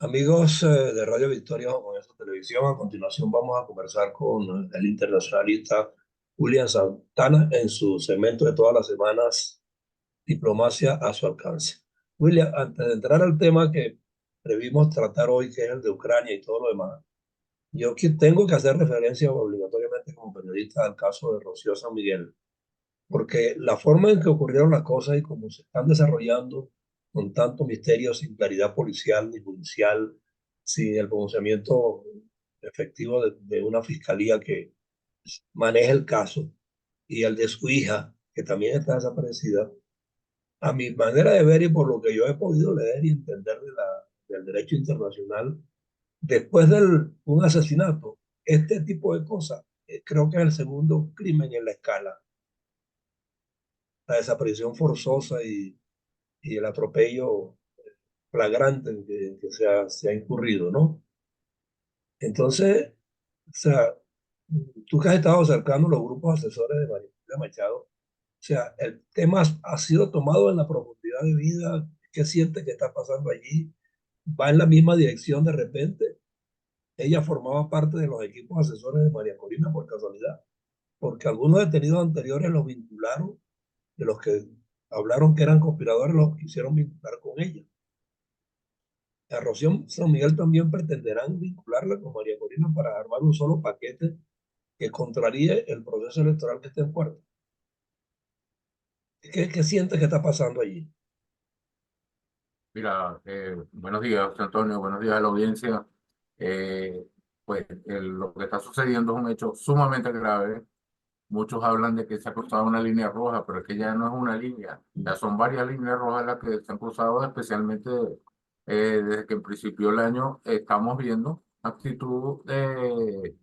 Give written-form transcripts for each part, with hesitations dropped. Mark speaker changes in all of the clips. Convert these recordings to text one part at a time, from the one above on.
Speaker 1: Amigos de Radio Victoria o con esta televisión, a continuación vamos a conversar con el internacionalista William Santana en su segmento de todas las semanas, Diplomacia a su alcance. William, antes de entrar al tema que previmos tratar hoy, que es el de Ucrania y todo lo demás, yo que tengo que hacer referencia obligatoriamente como periodista al caso de Rocío San Miguel, porque la forma en que ocurrieron las cosas y cómo se están desarrollando con tanto misterio, sin claridad policial ni judicial, sin el pronunciamiento efectivo de una fiscalía que maneje el caso, y el de su hija, que también está desaparecida, a mi manera de ver y por lo que yo he podido leer y entender del derecho internacional, después de un asesinato, este tipo de cosas, creo que es el segundo crimen en la escala, la desaparición forzosa y el atropello flagrante en que se ha incurrido, ¿no? Entonces, o sea, tú que has estado acercando los grupos asesores de María Julia Machado, o sea, el tema ha sido tomado en la profundidad de vida. ¿Qué siente que está pasando allí? ¿Va en la misma dirección de repente? Ella formaba parte de los equipos asesores de María Corina por casualidad, porque algunos detenidos anteriores los vincularon, de los que hablaron que eran conspiradores, los quisieron vincular con ella. A Rocío San Miguel también pretenderán vincularla con María Corina para armar un solo paquete que contraríe el proceso electoral que está en puerta. ¿Qué sientes que está pasando allí?
Speaker 2: Mira, buenos días, José Antonio, buenos días a la audiencia. Eh, lo que está sucediendo es un hecho sumamente grave. Muchos hablan de que se ha cruzado una línea roja, pero es que ya no es una línea, ya son varias líneas rojas las que se han cruzado, especialmente desde que en principio del año estamos viendo actitud del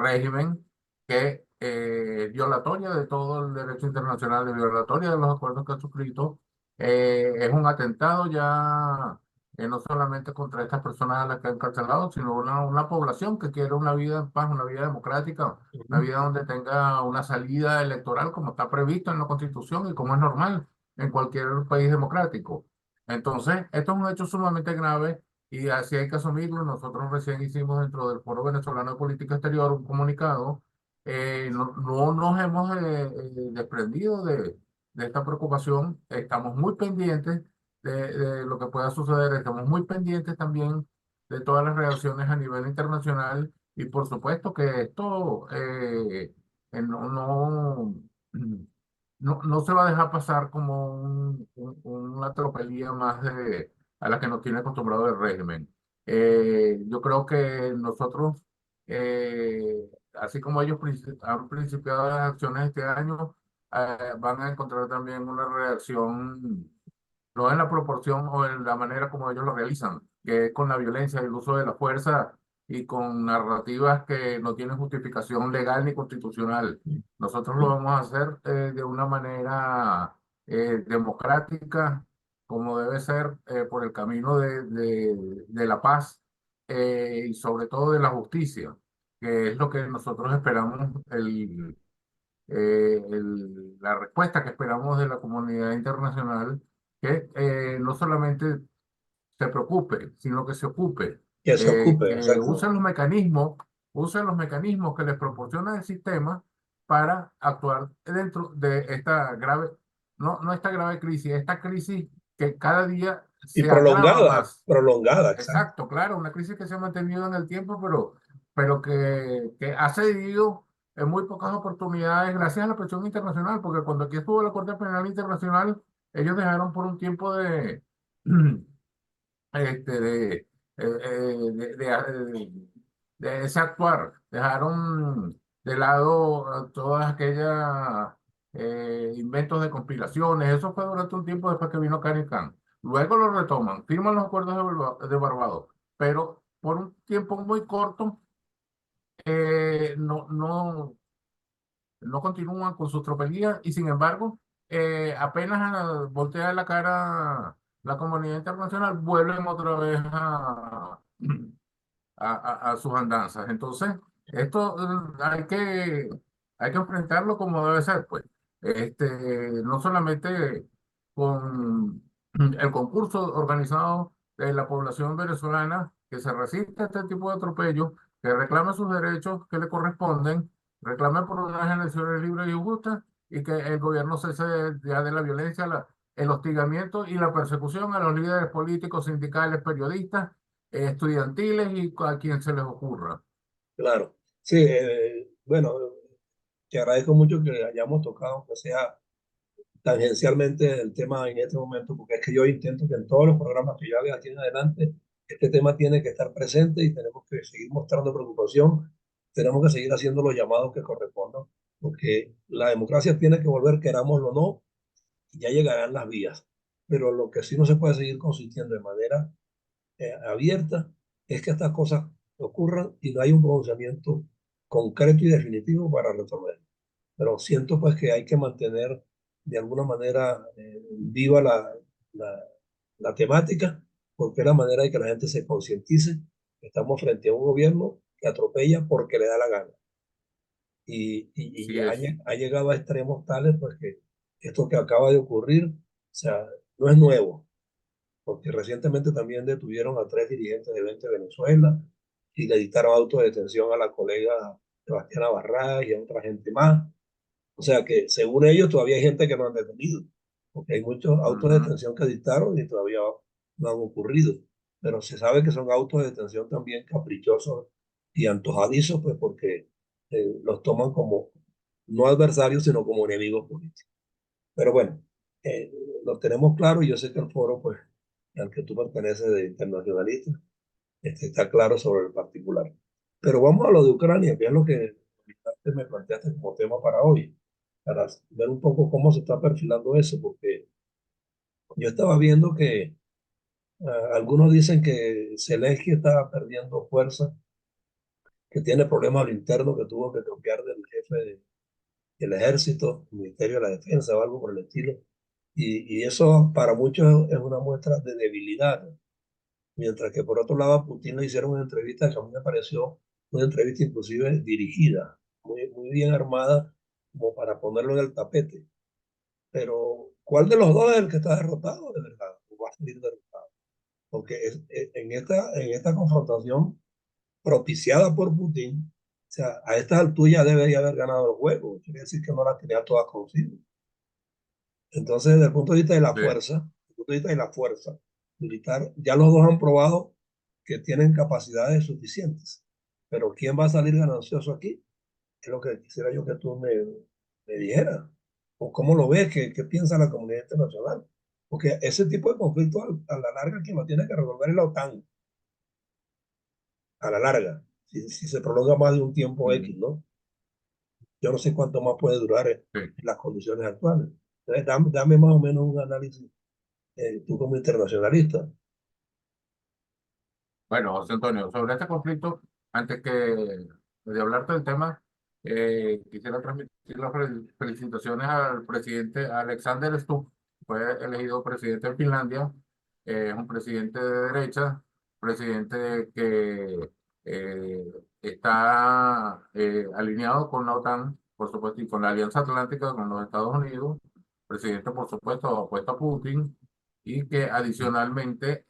Speaker 2: régimen que es violatoria de todo el derecho internacional, de violatoria de los acuerdos que ha suscrito. Es un atentado ya no solamente contra estas personas a las que han encarcelado, sino una población que quiere una vida en paz, una vida democrática, una vida donde tenga una salida electoral como está previsto en la Constitución y como es normal en cualquier país democrático. Entonces, esto es un hecho sumamente grave y así hay que asumirlo. Nosotros recién hicimos dentro del Foro Venezolano de Política Exterior un comunicado. No nos hemos desprendido de esta preocupación. Estamos muy pendientes de lo que pueda suceder. Estamos muy pendientes también de todas las reacciones a nivel internacional y por supuesto que esto no se va a dejar pasar como una tropelía más a la que nos tiene acostumbrado el régimen. Yo creo que nosotros, así como ellos han principiado las acciones este año, van a encontrar también una reacción no en la proporción o en la manera como ellos lo realizan, que es con la violencia, el uso de la fuerza y con narrativas que no tienen justificación legal ni constitucional. Nosotros lo vamos a hacer de una manera democrática, como debe ser, por el camino de la paz y sobre todo de la justicia, que es lo que nosotros esperamos, la respuesta que esperamos de la comunidad internacional, que no solamente se preocupe, sino que se ocupe,
Speaker 1: Que se ocupe,
Speaker 2: que
Speaker 1: exacto.
Speaker 2: usen los mecanismos que les proporciona el sistema para actuar dentro de esta grave, no esta grave crisis, esta crisis que cada día
Speaker 1: Y
Speaker 2: se agrava
Speaker 1: prolongada,
Speaker 2: más.
Speaker 1: prolongada, exacto.
Speaker 2: Exacto, claro, una crisis que se ha mantenido en el tiempo, pero que ha cedido en muy pocas oportunidades gracias a la presión internacional, porque cuando aquí estuvo la Corte Penal Internacional, ellos dejaron por un tiempo este, de, de ese actuar, dejaron de lado todas aquellas inventos de conspiraciones. Eso fue durante un tiempo después que vino Karen Khan. Luego lo retoman, firman los acuerdos de Barbados, pero por un tiempo muy corto no continúan con sus tropelías y sin embargo, apenas voltea la cara la comunidad internacional, vuelven otra vez a sus andanzas. Entonces, esto hay que enfrentarlo como debe ser, pues. No solamente con el concurso organizado de la población venezolana que se resista a este tipo de atropellos, que reclame sus derechos que le corresponden, reclame por unas elecciones libres y justas y que el gobierno cese ya de la violencia, el hostigamiento y la persecución a los líderes políticos, sindicales, periodistas, estudiantiles y a quien se les ocurra.
Speaker 1: Claro. Sí, bueno, te agradezco mucho que hayamos tocado, aunque sea tangencialmente, el tema en este momento, porque es que yo intento que en todos los programas que yo haga aquí en adelante, este tema tiene que estar presente y tenemos que seguir mostrando preocupación, tenemos que seguir haciendo los llamados que correspondan, porque la democracia tiene que volver, querámoslo o no, y ya llegarán las vías. Pero lo que sí no se puede seguir consintiendo de manera abierta es que estas cosas ocurran y no hay un pronunciamiento concreto y definitivo para resolver. Pero siento pues que hay que mantener de alguna manera viva la, la temática, porque es la manera de que la gente se concientice que estamos frente a un gobierno que atropella porque le da la gana. Y
Speaker 2: Así
Speaker 1: ya
Speaker 2: es.
Speaker 1: ha llegado a extremos tales pues que esto que acaba de ocurrir, o sea, no es nuevo, porque recientemente también detuvieron a 3 dirigentes de 20 Venezuela y le dictaron autodetención a la colega Sebastiana Barragás y a otra gente más. O sea que según ellos todavía hay gente que no han detenido, porque hay muchos autos de
Speaker 2: Ujú,
Speaker 1: detención que dictaron y todavía no han ocurrido. Pero se sabe que son autos de detención también caprichosos y antojadizos, pues porque los toman como no adversarios, sino como enemigos políticos. Pero bueno, eh, lo tenemos claro y yo sé que el foro, pues, al que tú perteneces de internacionalista, está claro sobre el particular. Pero vamos a lo de Ucrania, que es lo que me planteaste como tema para hoy, para ver un poco cómo se está perfilando eso, porque yo estaba viendo que algunos dicen que Zelensky está perdiendo fuerza, que tiene problemas al interno, que tuvo que cambiar del jefe del ejército, Ministerio de la Defensa o algo por el estilo. Y eso para muchos es una muestra de debilidad. Mientras que por otro lado a Putin le hicieron una entrevista que a mí me pareció una entrevista inclusive dirigida, muy bien armada, como para ponerlo en el tapete. Pero ¿cuál de los dos es el que está derrotado de verdad? ¿O va a salir derrotado? Porque en esta confrontación propiciada por Putin, o sea, a estas alturas ya debería haber ganado el juego. Quiere decir que no la tenía todas consigo. Entonces, desde el punto de vista de la
Speaker 2: sí.
Speaker 1: fuerza, desde el punto de vista de la fuerza militar, ya los dos han probado que tienen capacidades suficientes. Pero ¿quién va a salir ganancioso aquí? Es lo que quisiera yo que tú me dijeras. ¿O cómo lo ves? ¿Qué piensa la comunidad internacional? Porque ese tipo de conflicto a la larga quien lo tiene que resolver es la OTAN, a la larga, si se prolonga más de un tiempo X,
Speaker 2: Mm,
Speaker 1: ¿no? Yo no sé cuánto más puede durar
Speaker 2: sí.
Speaker 1: en las condiciones actuales. Entonces, dame más o menos un análisis, tú como internacionalista.
Speaker 2: Bueno, José Antonio, sobre este conflicto, antes que de hablarte del tema, quisiera transmitir las felicitaciones al presidente Alexander Stubb. Fue elegido presidente de Finlandia. Es un presidente de derecha, presidente que está alineado con la OTAN, por supuesto, y con la Alianza Atlántica, con los Estados Unidos. Presidente, por supuesto, opuesto a Putin y que adicionalmente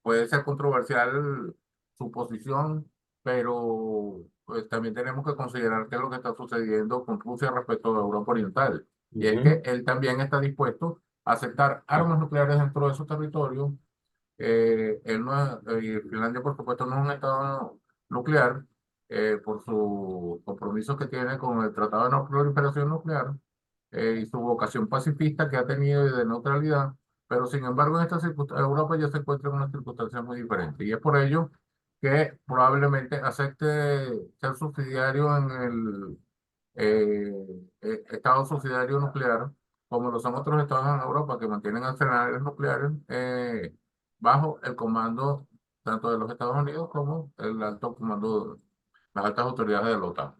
Speaker 2: puede ser controversial su posición, pero pues, también tenemos que considerar qué es lo que está sucediendo con Rusia respecto a Europa Oriental. Y es que
Speaker 1: Ujú.
Speaker 2: él también está dispuesto a aceptar armas nucleares dentro de su territorio. Él no, y Finlandia, por supuesto, no es un estado nuclear por su compromiso que tiene con el Tratado de No Proliferación Nuclear y su vocación pacifista que ha tenido y de neutralidad, pero sin embargo en esta circunstancia Europa ya se encuentra en una circunstancia muy diferente y es por ello que probablemente acepte ser subsidiario en el estado subsidiario nuclear, como lo son otros estados en Europa que mantienen arsenales nucleares bajo el comando tanto de los Estados Unidos como el alto comando, las altas autoridades de la OTAN.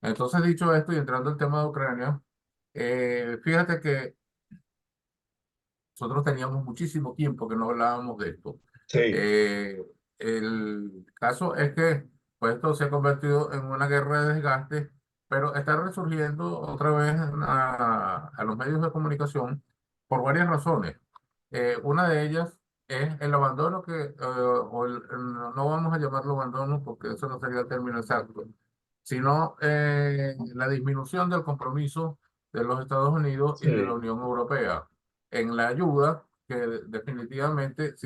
Speaker 2: Entonces, dicho esto y entrando al tema de Ucrania, fíjate que nosotros teníamos muchísimo tiempo que no hablábamos de esto.
Speaker 1: Sí,
Speaker 2: Eh, el caso es que pues, esto se ha convertido en una guerra de desgaste, pero está resurgiendo otra vez a los medios de comunicación por varias razones. Una de ellas es el abandono no vamos a llamarlo abandono porque eso no sería el término exacto, sino la disminución del compromiso de los Estados Unidos y de la
Speaker 1: Sí.
Speaker 2: Unión Europea en la ayuda que definitivamente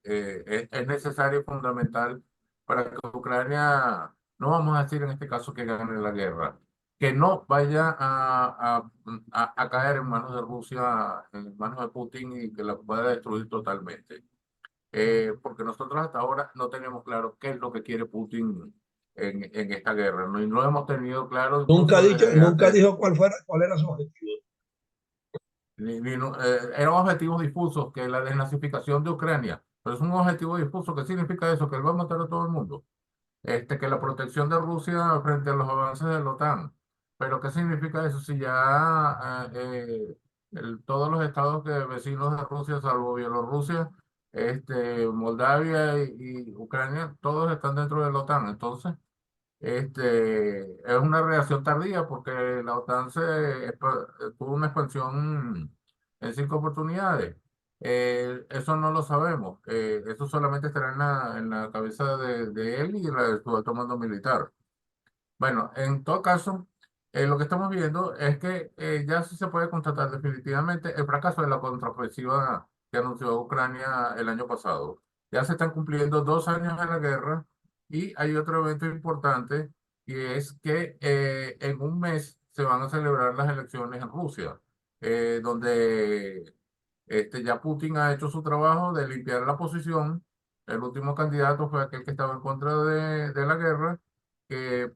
Speaker 2: es necesaria y fundamental para que Ucrania, no vamos a decir en este caso que gane la guerra, que no vaya a caer en manos de Rusia, en manos de Putin y que la pueda destruir totalmente. Porque nosotros hasta ahora no tenemos claro qué es lo que quiere Putin en esta guerra, ¿no? Y no hemos tenido claro
Speaker 1: Nunca ha
Speaker 2: incluso
Speaker 1: dicho,
Speaker 2: desde
Speaker 1: nunca
Speaker 2: antes,
Speaker 1: dijo cuál era su objetivo.
Speaker 2: eran objetivos difusos, que la desnazificación de Ucrania, pero es un objetivo difuso. ¿Qué significa eso? Que él va a matar a todo el mundo. Que la protección de Rusia frente a los avances de la OTAN. Pero ¿qué significa eso? Si ya todos los estados vecinos de Rusia, salvo Bielorrusia, Moldavia y Ucrania, todos están dentro de la OTAN. Entonces, es una reacción tardía porque la OTAN tuvo una expansión en 5 oportunidades. Eso no lo sabemos. Eso solamente estará en la cabeza de él y de su alto mando militar. Bueno, en todo caso, lo que estamos viendo es que ya sí se puede constatar definitivamente el fracaso de la contraofensiva que anunció Ucrania el año pasado. Ya se están cumpliendo 2 años de la guerra y hay otro evento importante y es que en un mes se van a celebrar las elecciones en Rusia, donde ya Putin ha hecho su trabajo de limpiar la posición. El último candidato fue aquel que estaba en contra de la guerra, que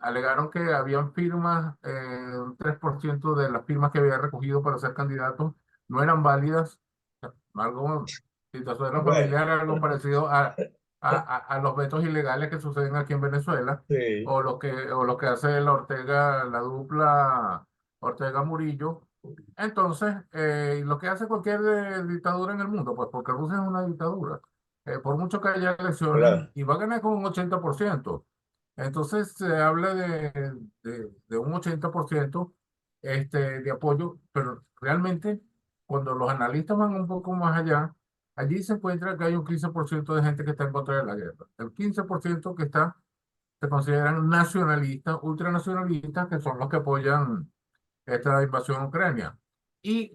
Speaker 2: alegaron que habían firmas, un 3% de las firmas que había recogido para ser candidato no eran válidas. Algo, si te suena
Speaker 1: Bueno,
Speaker 2: familiar, algo parecido a los vetos ilegales que suceden aquí en Venezuela,
Speaker 1: sí,
Speaker 2: o lo que hace la Ortega, la dupla Ortega Murillo. Entonces, lo que hace cualquier dictadura en el mundo, pues porque Rusia es una dictadura, por mucho que haya elecciones,
Speaker 1: claro.
Speaker 2: y va a ganar con un 80%. Entonces se habla de un 80% de apoyo, pero realmente cuando los analistas van un poco más allá, allí se encuentra que hay un 15% de gente que está en contra de la guerra. El 15% que está se consideran nacionalistas, ultranacionalistas, que son los que apoyan esta invasión a Ucrania. Y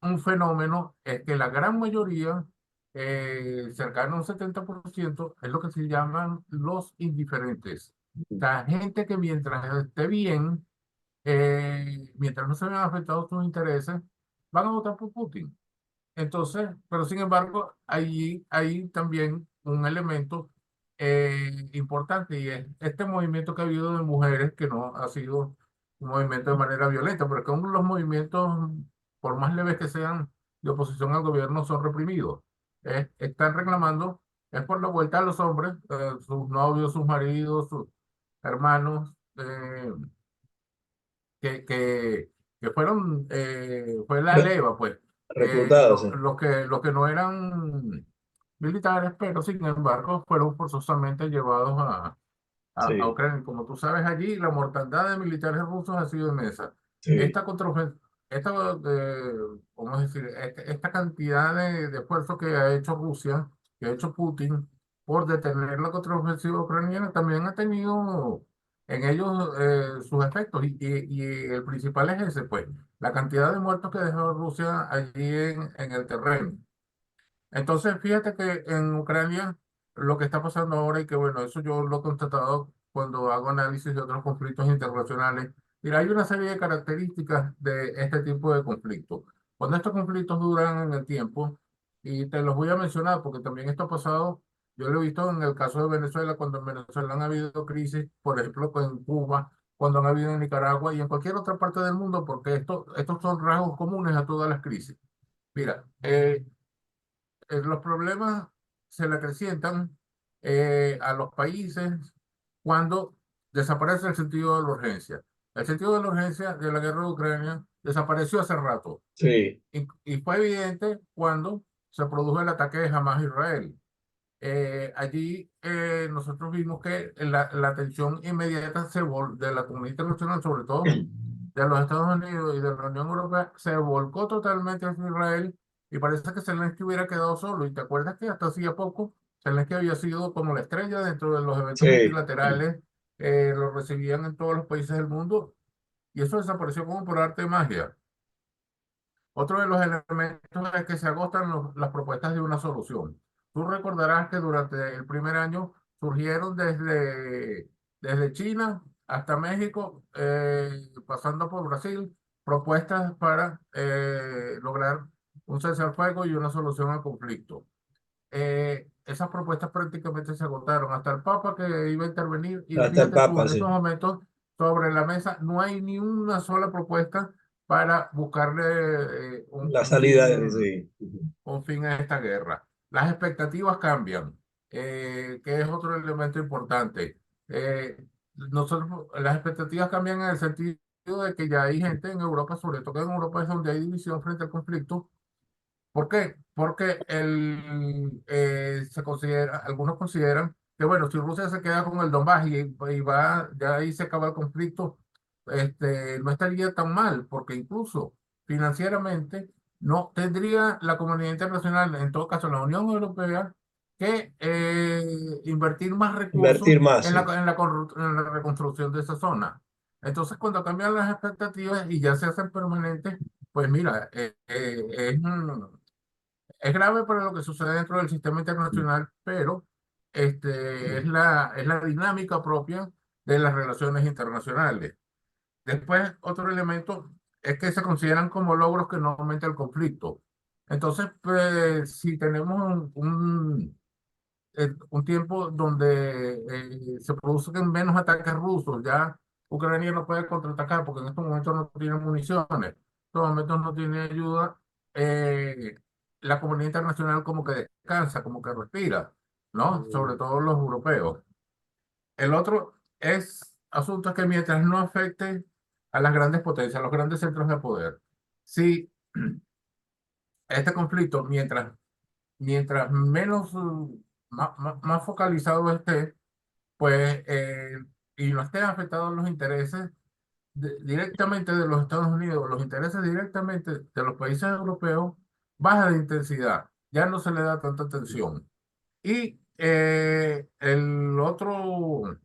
Speaker 2: un fenómeno es que la gran mayoría, cercano a un 70%, es lo que se llaman los indiferentes. O sea, gente que mientras esté bien, mientras no se vean afectados sus intereses, van a votar por Putin. Entonces, pero sin embargo, hay también un elemento importante y es este movimiento que ha habido de mujeres que no ha sido un movimiento de manera violenta, porque aún los movimientos, por más leves que sean, de oposición al gobierno son reprimidos. Están reclamando, es por la vuelta a los hombres, sus novios, sus maridos, sus hermanos, que fue la
Speaker 1: Re-
Speaker 2: lea, pues,
Speaker 1: reclutados, sí.
Speaker 2: los que no eran militares, pero sin embargo fueron forzosamente llevados a
Speaker 1: Sí,
Speaker 2: Ucrania. Como tú sabes, allí la mortandad de militares rusos ha sido inmensa.
Speaker 1: sí,
Speaker 2: Esta contraofen- esta, ¿cómo decir? Esta cantidad de esfuerzo que ha hecho Rusia, que ha hecho Putin por detener la contraofensiva ucraniana, también ha tenido en ellos sus efectos. Y el principal es ese, pues, la cantidad de muertos que ha dejado Rusia allí en el terreno. Entonces, fíjate que en Ucrania lo que está pasando ahora, y que bueno, eso yo lo he constatado cuando hago análisis de otros conflictos internacionales. Mira, hay una serie de características de este tipo de conflictos. Cuando estos conflictos duran en el tiempo, y te los voy a mencionar porque también esto ha pasado, yo lo he visto en el caso de Venezuela, cuando en Venezuela han habido crisis, por ejemplo, en Cuba, cuando han habido en Nicaragua y en cualquier otra parte del mundo, porque estos son rasgos comunes a todas las crisis. Mira, los problemas se le acrecientan a los países cuando desaparece el sentido de la urgencia. El sentido de la urgencia de la guerra de Ucrania desapareció hace rato
Speaker 1: sí,
Speaker 2: y fue evidente cuando se produjo el ataque de Hamas a Israel. Allí nosotros vimos que la atención inmediata de la comunidad internacional, sobre todo de los Estados Unidos y de la Unión Europea, se volcó totalmente hacia Israel y parece que Zelensky hubiera quedado solo. Y te acuerdas que hasta hacía poco Zelensky había sido como la estrella dentro de los eventos
Speaker 1: Sí,
Speaker 2: multilaterales, lo recibían en todos los países del mundo y eso desapareció como por arte de magia. Otro de los elementos es que se agotan las propuestas de una solución. Tú recordarás que durante el primer año surgieron desde China hasta México, pasando por Brasil, propuestas para lograr un cese al fuego y una solución al conflicto. Esas propuestas prácticamente se agotaron. Hasta el Papa que iba a intervenir, y
Speaker 1: hasta el
Speaker 2: fíjate tú,
Speaker 1: Papa,
Speaker 2: en estos
Speaker 1: sí.
Speaker 2: momentos sobre la mesa no hay ni una sola propuesta para buscarle
Speaker 1: La salida de sí.
Speaker 2: un fin a esta guerra. Las expectativas cambian, que es otro elemento importante. Las expectativas cambian en el sentido de que ya hay gente en Europa, sobre todo en Europa es donde hay división frente al conflicto. ¿Por qué? Porque algunos consideran que, bueno, si Rusia se queda con el Donbass y va, ya ahí se acaba el conflicto, no estaría tan mal, porque incluso financieramente no tendría la comunidad internacional, en todo caso la Unión Europea, que invertir más recursos
Speaker 1: Invertir más,
Speaker 2: en
Speaker 1: sí.
Speaker 2: en la reconstrucción de esa zona. Entonces, cuando cambian las expectativas y ya se hacen permanentes, pues mira, es grave para lo que sucede dentro del sistema internacional, pero es la dinámica propia de las relaciones internacionales. Después, otro elemento es que se consideran como logros que no aumenta el conflicto. Entonces, pues, si tenemos un tiempo donde se producen menos ataques rusos, ya Ucrania no puede contraatacar porque en estos momentos no tiene municiones, en estos momentos no tiene ayuda, la comunidad internacional como que descansa, como que respira, ¿no? Sobre todo los europeos. El otro asunto es que mientras no afecte a las grandes potencias, a los grandes centros de poder, si este conflicto, mientras menos, más focalizado esté, pues, y no estén afectados los intereses directamente de los Estados Unidos, los intereses directamente de los países europeos, baja de intensidad, ya no se le da tanta atención. Y el otro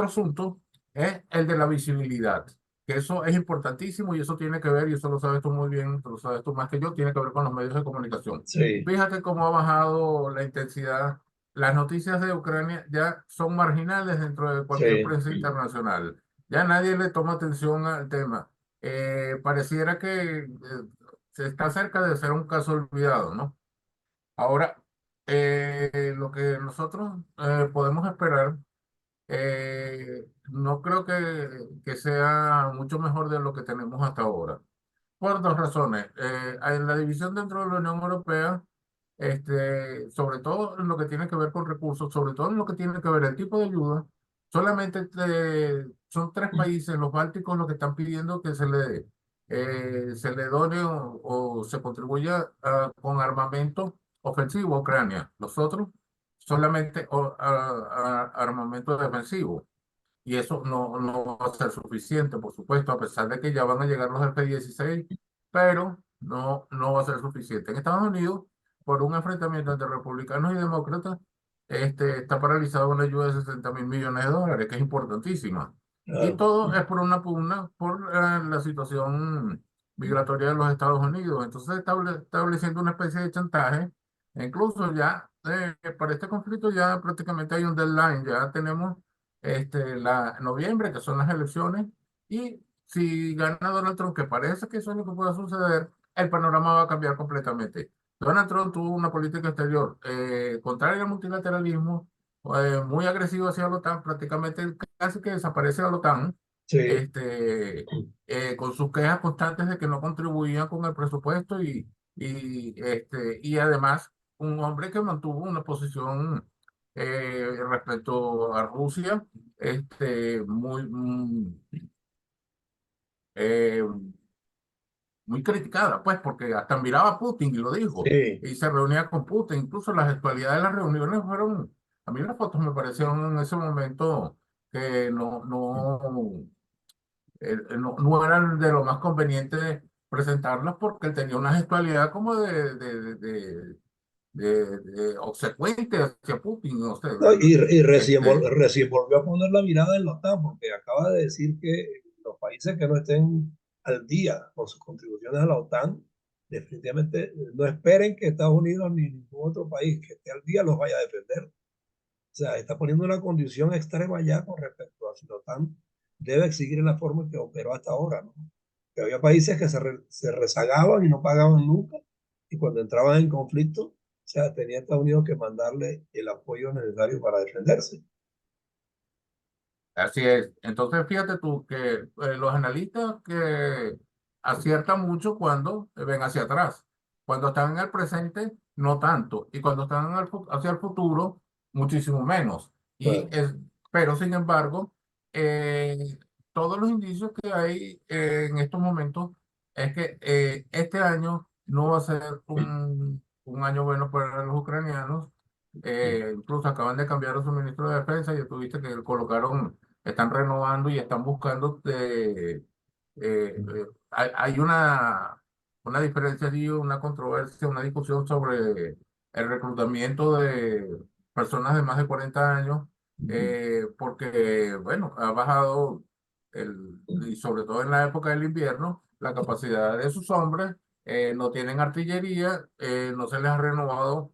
Speaker 2: asunto es el de la visibilidad, que eso es importantísimo y eso tiene que ver, y eso lo sabes tú muy bien, tú lo sabes tú más que yo, tiene que ver con los medios de comunicación.
Speaker 1: Sí,
Speaker 2: Fíjate cómo ha bajado la intensidad. Las noticias de Ucrania ya son marginales dentro de cualquier
Speaker 1: sí.
Speaker 2: prensa internacional. Ya nadie le toma atención al tema. Pareciera que se está cerca de ser un caso olvidado, ¿no? Ahora, lo que nosotros podemos esperar no creo que sea mucho mejor de lo que tenemos hasta ahora. Por dos razones. En la división dentro de la Unión Europea, sobre todo en lo que tiene que ver con recursos, sobre todo en lo que tiene que ver el tipo de ayuda, solamente son tres países, los bálticos, los que están pidiendo que se le done o se contribuya con armamento ofensivo a Ucrania. Los otros solamente armamento defensivo. Y eso no va a ser suficiente, por supuesto, a pesar de que ya van a llegar los F-16, pero no va a ser suficiente. En Estados Unidos, por un enfrentamiento entre republicanos y demócratas, está paralizada una ayuda de 60.000 millones de dólares, que es importantísima. Y
Speaker 1: Ah,
Speaker 2: todo es por una pugna por la situación migratoria de los Estados Unidos. Entonces, estableciendo una especie de chantaje. E incluso ya, para este conflicto ya prácticamente hay un deadline, ya tenemos noviembre, que son las elecciones, y si gana Donald Trump, que parece que eso es lo que puede suceder, el panorama va a cambiar completamente. Donald Trump tuvo una política exterior contraria al multilateralismo, muy agresiva hacia la OTAN, prácticamente casi que desaparece a la OTAN,
Speaker 1: sí.
Speaker 2: este, con sus quejas constantes de que no contribuían con el presupuesto y además un hombre que mantuvo una posición respecto a Rusia, eh, muy criticada, pues, porque hasta miraba a Putin y lo dijo,
Speaker 1: Sí,
Speaker 2: y se reunía con Putin, incluso las actualidades de las reuniones fueron, a mí las fotos me parecieron en ese momento que no eran de lo más conveniente presentarlas porque él tenía una gestualidad como de obsecuente hacia Putin, no sé,
Speaker 1: No, y
Speaker 2: este,
Speaker 1: recién volvió a poner la mirada en la OTAN, porque acaba de decir que los países que no estén al día con sus contribuciones a la OTAN, definitivamente no esperen que Estados Unidos ni ningún otro país que esté al día los vaya a defender. O sea, está poniendo una condición extrema ya con respecto a si la OTAN debe seguir en la forma que operó hasta ahora, ¿no? Que había países que se rezagaban y no pagaban nunca, y cuando entraban en conflicto, o sea, tenía Estados Unidos que mandarle el apoyo necesario para defenderse.
Speaker 2: así es. Entonces, fíjate tú que los analistas que aciertan mucho cuando ven hacia atrás. Cuando están en el presente, no tanto. Y cuando están hacia el futuro, muchísimo menos. Y
Speaker 1: Bueno,
Speaker 2: es, pero, sin embargo, todos los indicios que hay en estos momentos es que este año no va a ser un año bueno para los ucranianos. Incluso acaban de cambiar a su ministro de Defensa y tuviste que colocaron, están renovando y están buscando hay una diferencia allí, una controversia, una discusión sobre el reclutamiento de personas de más de 40 años, porque, bueno, ha bajado, y sobre todo en la época del invierno, la capacidad de sus hombres, no tienen artillería, no se les ha renovado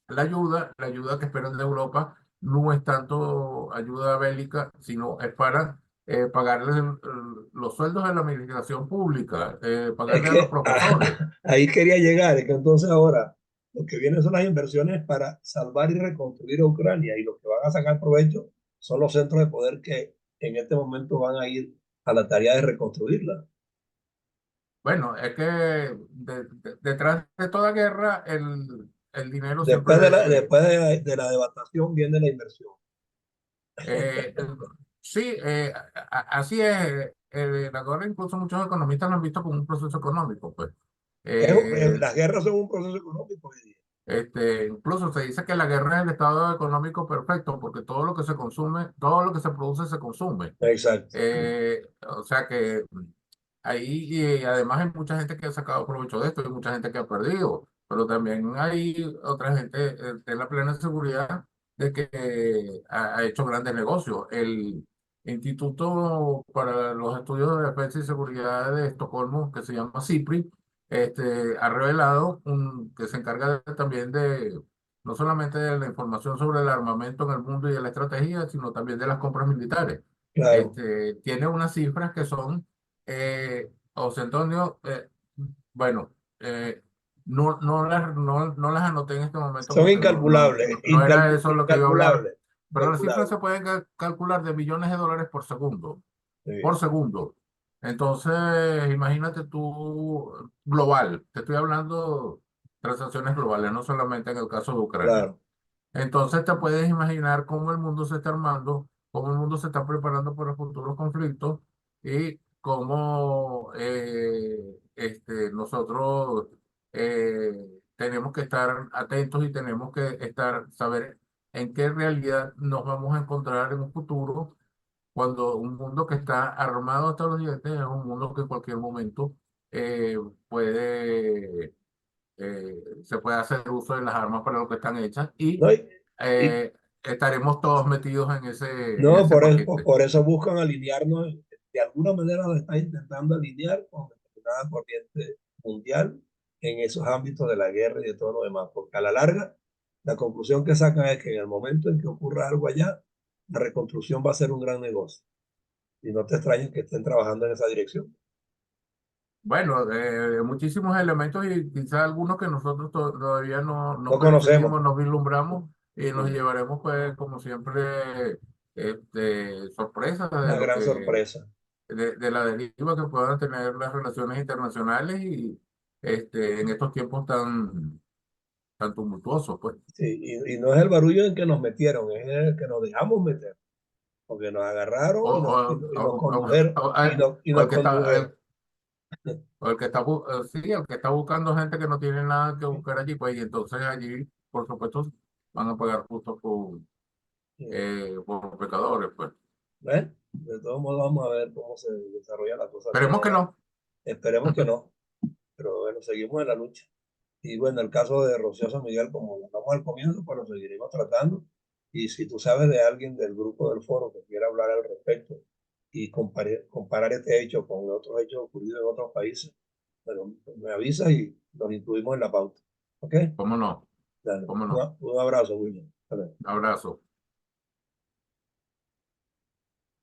Speaker 2: la ayuda que esperan de Europa no es tanto ayuda bélica, sino es para pagarles los sueldos de la administración pública,
Speaker 1: es
Speaker 2: pagarle a los
Speaker 1: que
Speaker 2: profesores.
Speaker 1: ahí quería llegar, es que entonces ahora lo que vienen son las inversiones para salvar y reconstruir a Ucrania, y los que van a sacar provecho son los centros de poder que en este momento van a ir a la tarea de reconstruirla.
Speaker 2: Bueno, es que detrás de toda guerra el dinero siempre.
Speaker 1: Después de la devastación viene la inversión.
Speaker 2: eh, eh, sí, así es. La guerra incluso muchos economistas lo han visto como un proceso económico, pues. Eh,
Speaker 1: Las guerras son un proceso económico hoy día.
Speaker 2: Incluso se dice que la guerra es el estado económico perfecto porque todo lo que se consume, todo lo que se produce se consume.
Speaker 1: Exacto.
Speaker 2: O sea que ahí y además hay mucha gente que ha sacado provecho de esto y mucha gente que ha perdido, pero también hay otra gente en la plena seguridad de que ha hecho grandes negocios. El Instituto para los Estudios de Defensa y Seguridad de Estocolmo, que se llama CIPRI, ha revelado que se encarga también de no solamente de la información sobre el armamento en el mundo y de la estrategia, sino también de las compras militares.
Speaker 1: Claro.
Speaker 2: Tiene unas cifras que son, José Antonio, bueno, no las anoté en este momento
Speaker 1: Son
Speaker 2: porque
Speaker 1: incalculables,
Speaker 2: no era eso lo que iba a hablar,
Speaker 1: incalculables,
Speaker 2: pero las cifras
Speaker 1: incalculables.
Speaker 2: se pueden calcular de billones de dólares por segundo, por
Speaker 1: Sí,
Speaker 2: segundo. Entonces, imagínate tú, global, te estoy hablando transacciones globales, no solamente en el caso de Ucrania.
Speaker 1: claro.
Speaker 2: Entonces te puedes imaginar cómo el mundo se está armando, cómo el mundo se está preparando para futuros conflictos y cómo nosotros tenemos que estar atentos y tenemos que saber en qué realidad nos vamos a encontrar en un futuro cuando un mundo que está armado hasta los dientes es un mundo que en cualquier momento eh, puede se puede hacer uso de las armas para lo que están hechas y
Speaker 1: No, y-
Speaker 2: eh, estaremos todos metidos en
Speaker 1: no
Speaker 2: ese
Speaker 1: pues
Speaker 2: paquete.
Speaker 1: por eso buscan alinearnos, de alguna manera nos están intentando alinear con determinada corriente mundial en esos ámbitos de la guerra y de todo lo demás, porque a la larga la conclusión que sacan es que en el momento en que ocurra algo allá, la reconstrucción va a ser un gran negocio. Y no te extrañes que estén trabajando en esa dirección.
Speaker 2: Bueno, muchísimos elementos y quizá algunos que nosotros todavía no
Speaker 1: No conocemos.
Speaker 2: percibimos, no vislumbramos y nos
Speaker 1: Mm,
Speaker 2: llevaremos, pues, como siempre, sorpresas de
Speaker 1: una
Speaker 2: lo
Speaker 1: gran
Speaker 2: que,
Speaker 1: sorpresa.
Speaker 2: de la deriva que puedan tener las relaciones internacionales y en estos tiempos tan tumultuosos, pues.
Speaker 1: Sí, y no es el barullo en que nos metieron, es en el que nos dejamos meter, porque nos agarraron
Speaker 2: O,
Speaker 1: y nos condujeron, y
Speaker 2: o
Speaker 1: nos condujeron.
Speaker 2: el que está, sí, el que está buscando gente que no tiene nada que buscar allí, pues, y entonces allí, por supuesto, van a pagar justo por pecadores, pues.
Speaker 1: ¿Ves? De todos modos, vamos a ver cómo se desarrolla la cosa aquí en
Speaker 2: Esperemos que
Speaker 1: adelante.
Speaker 2: no.
Speaker 1: Esperemos que no. pero bueno, seguimos en la lucha. Y bueno, el caso de Rocío San Miguel, como lo hablamos al comienzo, pues lo seguiremos tratando. Y si tú sabes de alguien del grupo del foro que quiera hablar al respecto y comparar este hecho con otros hechos ocurridos en otros países, bueno, me avisas y los incluimos en la pauta. ¿Ok?
Speaker 2: ¿Cómo no?
Speaker 1: Dale,
Speaker 2: ¿Cómo no?
Speaker 1: un abrazo, William. Hasta luego.
Speaker 2: Abrazo.